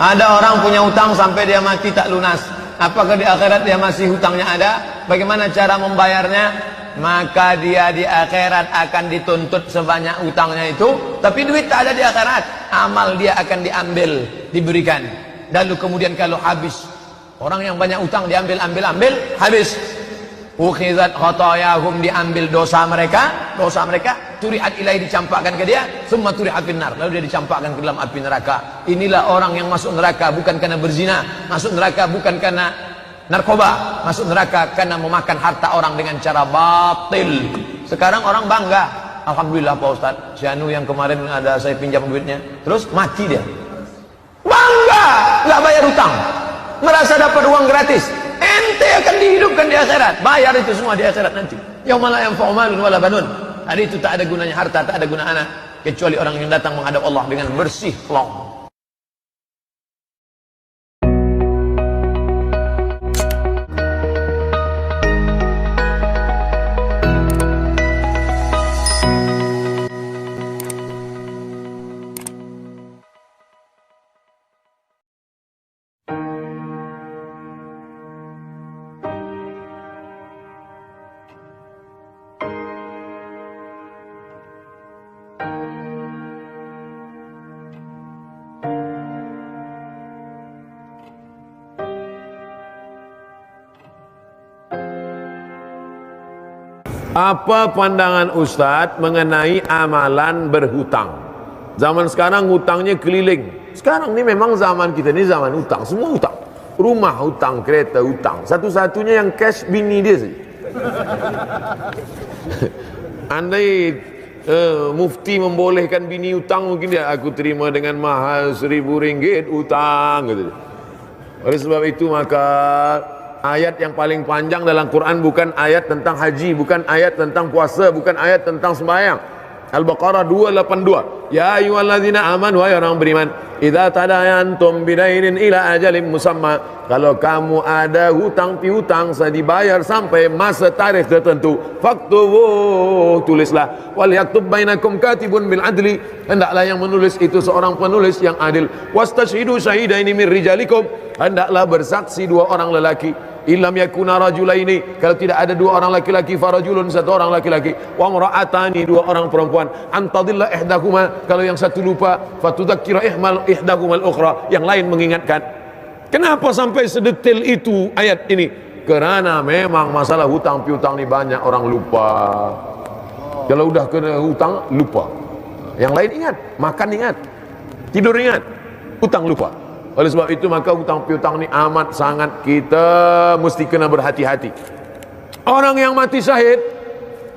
Ada orang punya hutang sampai dia mati tak lunas. Apakah di akhirat dia masih hutangnya ada? Bagaimana cara membayarnya? Maka dia di akhirat akan dituntut sebanyak hutangnya itu, tapi duit tak ada di akhirat. Amal dia akan diambil, diberikan. Lalu kemudian kalau habis, orang yang banyak hutang diambil, habis. Ukhizat khatayahum, diambil dosa mereka, turihat ilahi, dicampakkan ke dia, semua turihat finnar, lalu dia dicampakkan ke dalam api neraka. Inilah orang yang masuk neraka bukan karena berzina, masuk neraka bukan karena narkoba, masuk neraka karena memakan harta orang dengan cara batil. Sekarang orang bangga, alhamdulillah Pak Ustaz, si Anu yang kemarin ada saya pinjam duitnya, terus mati dia, bangga, nggak bayar hutang, merasa dapat uang gratis. Ente akan dihidupkan di akhirat, bayar itu semua di akhirat nanti. Yauma la yanfa'u malun wala banun. Hari itu tak ada gunanya harta, tak ada guna anak, kecuali orang yang datang menghadap Allah dengan bersih plong. Apa pandangan Ustadz mengenai amalan berhutang? Zaman sekarang hutangnya keliling. Sekarang ini memang zaman kita ini zaman hutang, semua hutang. Rumah hutang, kereta hutang. Satu-satunya yang cash bini dia saja. Andai mufti membolehkan bini hutang, mungkin dia, aku terima dengan mahal RM1.000 hutang gitu. Oleh sebab itu maka ayat yang paling panjang dalam Quran bukan ayat tentang haji, bukan ayat tentang puasa, bukan ayat tentang sembahyang. Al-Baqarah 282. Ya ayyuhalladzina amanu, wahai orang beriman, idza tadayantum bidainin ila ajalin musamma, kalau kamu ada hutang piutang saya dibayar sampai masa tarikh tertentu, faktubu, tulislah, wal yaktub bainakum katibun bil adli, hendaklah yang menulis itu seorang penulis yang adil, wastashhidu syahidaini min rijalikum, hendaklah bersaksi dua orang lelaki. Illam yakuna rajulaini, kalau tidak ada dua orang laki-laki, farajulun, satu orang laki-laki, wa imra'atani, dua orang perempuan, antadilla ihdahuma, kalau yang satu lupa, fatudzakkira ihdahuma al-ukhra, yang lain mengingatkan. Kenapa sampai sedetail itu ayat ini? Karena memang masalah hutang piutang ini banyak orang lupa. Kalau udah kena hutang lupa, yang lain ingat, makan ingat, tidur ingat, hutang lupa. Oleh sebab itu maka hutang piutang ini amat sangat kita mesti kena berhati-hati. Orang yang mati syahid,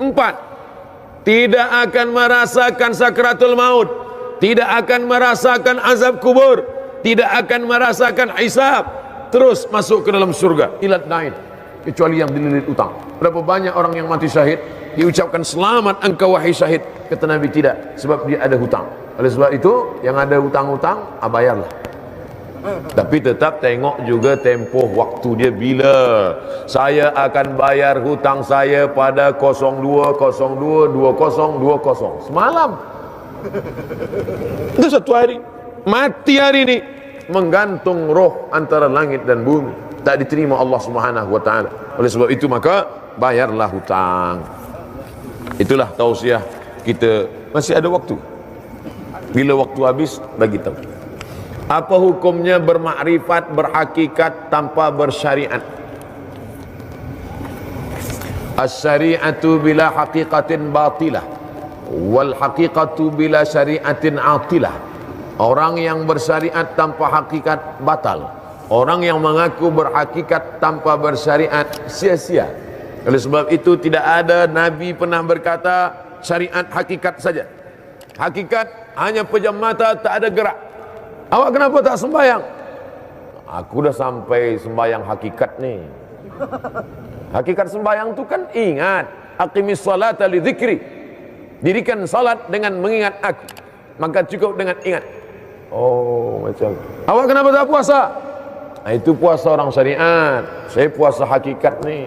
4, tidak akan merasakan sakratul maut, tidak akan merasakan azab kubur, tidak akan merasakan hisab, terus masuk ke dalam surga ilat nain, kecuali yang dililit utang. Berapa banyak orang yang mati syahid diucapkan selamat engkau wahai syahid, kata Nabi tidak, sebab dia ada hutang. Oleh sebab itu yang ada hutang-hutang bayarlah. Tapi tetap tengok juga tempoh waktu dia bila. Saya akan bayar hutang saya pada 02.02.2020 semalam. Itu satu hari. Mati hari ini, menggantung roh antara langit dan bumi, tak diterima Allah Subhanahu wa taala. Oleh sebab itu maka bayarlah hutang. Itulah tausiah kita. Masih ada waktu. Bila waktu habis bagi tahu. Apa hukumnya bermakrifat, berhakikat tanpa bersyariat? As-syari'atu bila haqiqatin batilah, wal haqiqatu bila syari'atin atilah. Orang yang bersyariat tanpa hakikat batal. Orang yang mengaku berhakikat tanpa bersyariat sia-sia. Oleh sebab itu tidak ada Nabi pernah berkata syariat hakikat saja. Hakikat hanya pejam mata, tak ada gerak. Awak kenapa tak sembahyang? Aku dah sampai sembahyang hakikat ni. Hakikat sembahyang tu kan ingat, aqimis salata li dzikri. Dirikan salat dengan mengingat aku. Maka cukup dengan ingat. Oh, macam. Awak kenapa tak puasa? Nah, itu puasa orang syariat. Saya puasa hakikat ni.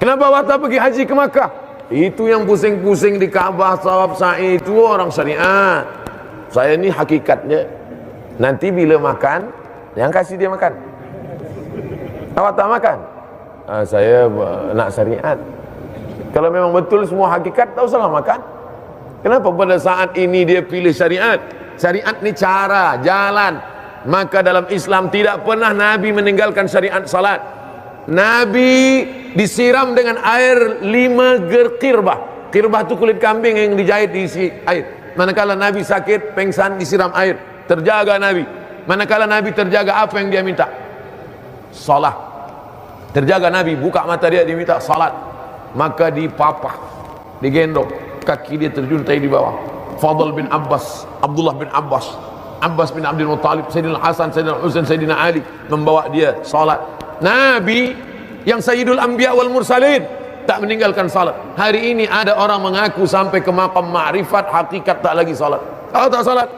Kenapa awak tak pergi haji ke Makkah? Itu yang pusing-pusing di Kaabah, tawaf sa'i, itu orang syariat. Saya ni hakikatnya. Nanti bila makan, Yang kasih dia makan. Awak tak makan? Saya nak syariat. Kalau memang betul semua hakikat, tak usahlah makan. Kenapa pada saat ini dia pilih syariat? Syariat ni cara, jalan. Maka dalam Islam tidak pernah Nabi meninggalkan syariat salat. Nabi disiram dengan air 5 gerkirbah. Kirbah itu kulit kambing yang dijahit diisi air. Manakala Nabi sakit, pengsan, disiram air. Terjaga Nabi. Manakala Nabi terjaga, apa yang dia minta? Salat. Terjaga Nabi, buka mata dia minta salat. Maka dipapah, digendong, kaki dia terjuntai di bawah. Fadl bin Abbas, Abdullah bin Abbas, Abbas bin Abdul Muttalib, Sayyidina Hasan, Sayyidina Husain, Sayyidina Ali membawa dia salat. Nabi yang Sayyidul Anbiya wal Mursalin tak meninggalkan salat. Hari ini ada orang mengaku sampai ke maqam ma'rifat, hakikat tak lagi salat. Kalau tak salat,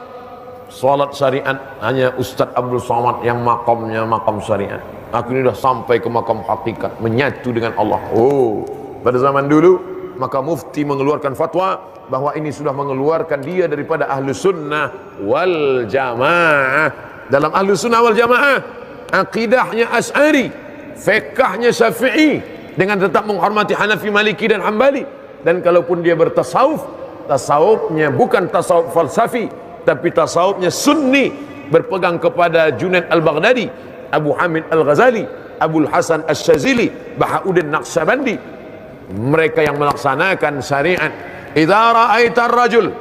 salat syariat hanya Ustaz Abdul Somad yang makamnya makam syariat. Aku ini dah sampai ke makam hakikat, menyatu dengan Allah. Oh, pada zaman dulu maka mufti mengeluarkan fatwa bahwa ini sudah mengeluarkan dia daripada ahlu sunnah wal jamaah. Dalam ahlu sunnah wal jamaah, akidahnya Asy'ari, fiqhnya Syafi'i, dengan tetap menghormati Hanafi, Maliki dan Hambali. Dan kalaupun dia bertasawuf, tasawufnya bukan tasawuf falsafi, tapi tasawufnya sunni, berpegang kepada Junaid al-Baghdadi, Abu Hamid al-Ghazali, Abul Hasan al-Shazili, Bahauddin Naqsyabandi. Mereka yang melaksanakan syariat. Idza ra'aitar rajul,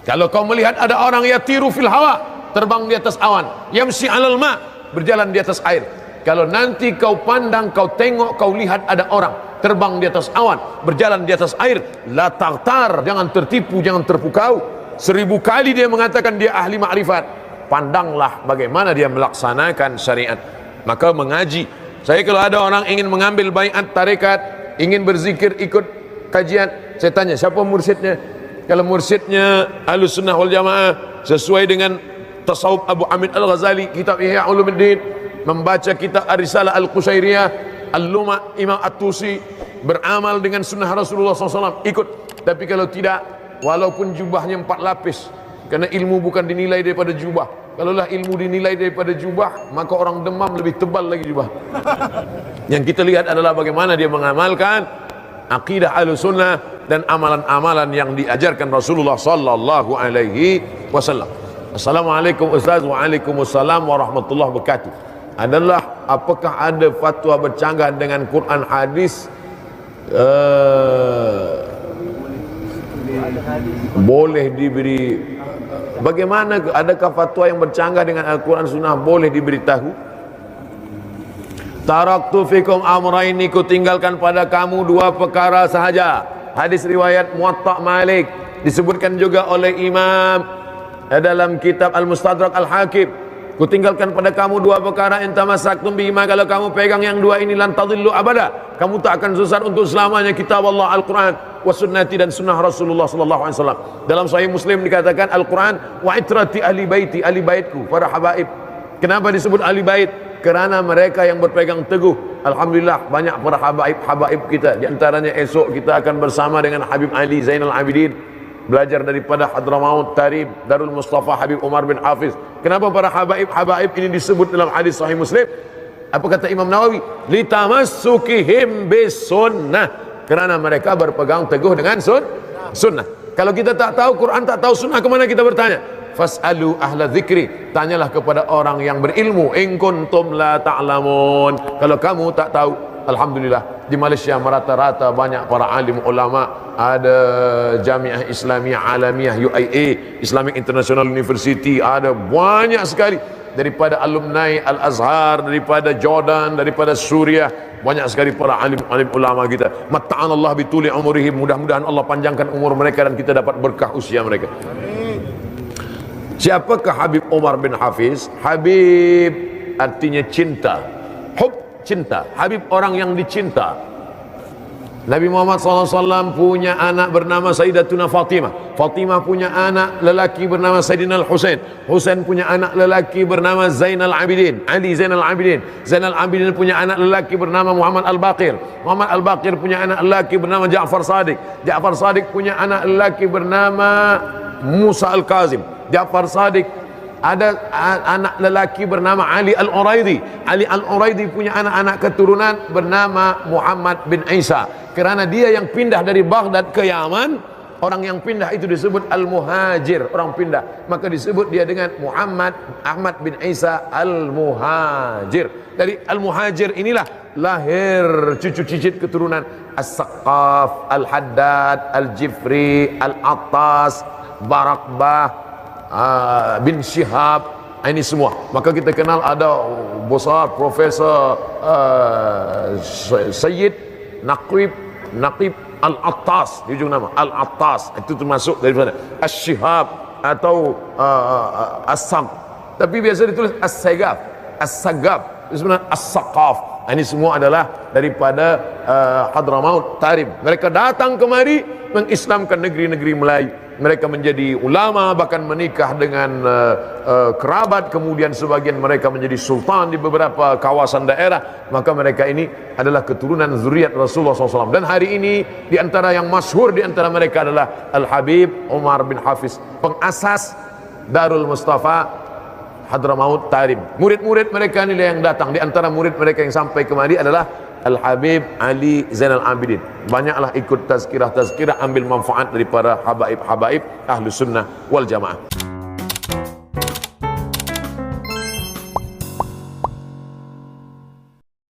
kalau kau melihat ada orang yatiru fil hawa, terbang di atas awan, yamsi 'alal ma, berjalan di atas air. Kalau nanti kau pandang, kau tengok, kau lihat ada orang terbang di atas awan, berjalan di atas air, la taghtar, jangan tertipu, jangan terpukau. 1000 kali dia mengatakan dia ahli ma'rifat, pandanglah bagaimana dia melaksanakan syariat. Maka mengaji. Saya kalau ada orang ingin mengambil baiat tarekat, ingin berzikir, ikut kajian, saya tanya siapa mursyidnya. Kalau mursyidnya Ahlus Sunnah wal Jamaah sesuai dengan tasawuf Abu Hamid al-Ghazali, kitab Ihya Ulumuddin, membaca kitab Ar-Risalah Al-Qushairiyah, Al-Luma' Imam At-Tusi, beramal dengan sunnah Rasulullah SAW, ikut. Tapi kalau tidak, walaupun jubahnya 4 lapis, karena ilmu bukan dinilai daripada jubah. Kalaulah ilmu dinilai daripada jubah, maka orang demam lebih tebal lagi jubah. Yang kita lihat adalah bagaimana dia mengamalkan akidah Ahlussunnah dan amalan-amalan yang diajarkan Rasulullah sallallahu alaihi wasallam. Assalamualaikum Ustaz. Waalaikumsalam warahmatullahi wabarakatuh. Adalah apakah ada fatwa bercanggah dengan Quran hadis? Boleh diberi, bagaimana, adakah fatwa yang bercanggah dengan Al-Quran Sunnah boleh diberitahu? Taraktu fikum amraini, ku tinggalkan pada kamu 2 perkara sahaja. Hadis riwayat Muwatta Malik, disebutkan juga oleh Imam dalam kitab Al-Mustadrak Al-Hakim. Ku tinggalkan pada kamu 2 perkara, in tamassaktum bihima, kalau kamu pegang yang 2 ini, lan tadillu abada, kamu tak akan sesat untuk selamanya. Kitab Allah Al-Quran wa sunnati, dan sunnah Rasulullah sallallahu alaihi wasallam. Dalam Sahih Muslim dikatakan Al-Quran wa itrati ahli baiti, ahli baitku, para habaib. Kenapa disebut ahli bait? Kerana mereka yang berpegang teguh. Alhamdulillah banyak para habaib kita. Di antaranya esok kita akan bersama dengan Habib Ali Zainal Abidin, belajar daripada Hadramaut Tarib Darul Mustafa Habib Umar bin Hafiz. Kenapa para habaib ini disebut dalam hadis Sahih Muslim? Apa kata Imam Nawawi? Litamassukihim bis sunnah, kerana mereka berpegang teguh dengan sunnah. Kalau kita tak tahu Quran, tak tahu sunnah, kemana kita bertanya? Fas'alu ahla dzikri, tanyalah kepada orang yang berilmu. In kuntum la ta'lamun, kalau kamu tak tahu. Alhamdulillah di Malaysia merata-rata banyak para alim ulama. Ada Jamiah Islamiyah Alamiyah UIA, Islamic International University, ada banyak sekali. Daripada alumni Al-Azhar, daripada Jordan, daripada Suriah, banyak sekali para alim ulama kita. Matta'anallah bituli umurihim, mudah-mudahan Allah panjangkan umur mereka dan kita dapat berkah usia mereka. Siapakah Habib Umar bin Hafiz? Habib artinya cinta, hub, cinta. Habib orang yang dicinta. Nabi Muhammad SAW punya anak bernama Sayyidatuna Fatimah. Fatimah punya anak lelaki bernama Sayyidina Al-Husain. Husain punya anak lelaki bernama Zainal Abidin, Ali Zainal Abidin. Zainal Abidin punya anak lelaki bernama Muhammad Al-Baqir. Muhammad Al-Baqir punya anak lelaki bernama Ja'far Sadiq. Ja'far Sadiq punya anak lelaki bernama Musa Al-Kazim. Ja'far Sadiq Ada anak lelaki bernama Ali Al-Uraidi. Ali Al-Uraidi punya anak-anak keturunan bernama Muhammad bin Isa. Kerana dia yang pindah dari Baghdad ke Yaman, orang yang pindah itu disebut Al-Muhajir, orang pindah. Maka disebut dia dengan Muhammad Ahmad bin Isa Al-Muhajir. Dari Al-Muhajir inilah lahir cucu cicit keturunan As-Saqqaf, Al-Haddad, Al-Jifri, Al-Attas, Barakbah, bin Syihab, ini semua. Maka kita kenal ada besar Profesor Sayyid Naqib Al-Attas, di ujung nama Al-Attas, itu termasuk daripada As-Syihab atau As-Sam, tapi biasa ditulis As-Sagaf, sebenarnya As-Saqqaf. Ini semua adalah daripada Hadramaut Tarib. Mereka datang kemari mengislamkan negeri-negeri Melayu. Mereka menjadi ulama, bahkan menikah dengan kerabat, kemudian sebagian mereka menjadi sultan di beberapa kawasan daerah. Maka mereka ini adalah keturunan zuriat Rasulullah SAW. Dan hari ini di antara yang masyhur di antara mereka adalah Al-Habib Umar bin Hafiz, pengasas Darul Mustafa Hadramaut Tarib. Murid-murid mereka ini yang datang. Di antara murid mereka yang sampai kemari adalah Al-Habib Ali Zainal Abidin. Banyaklah ikut tazkirah-tazkirah, ambil manfaat daripada habaib-habaib Ahlus Sunnah wal Jamaah.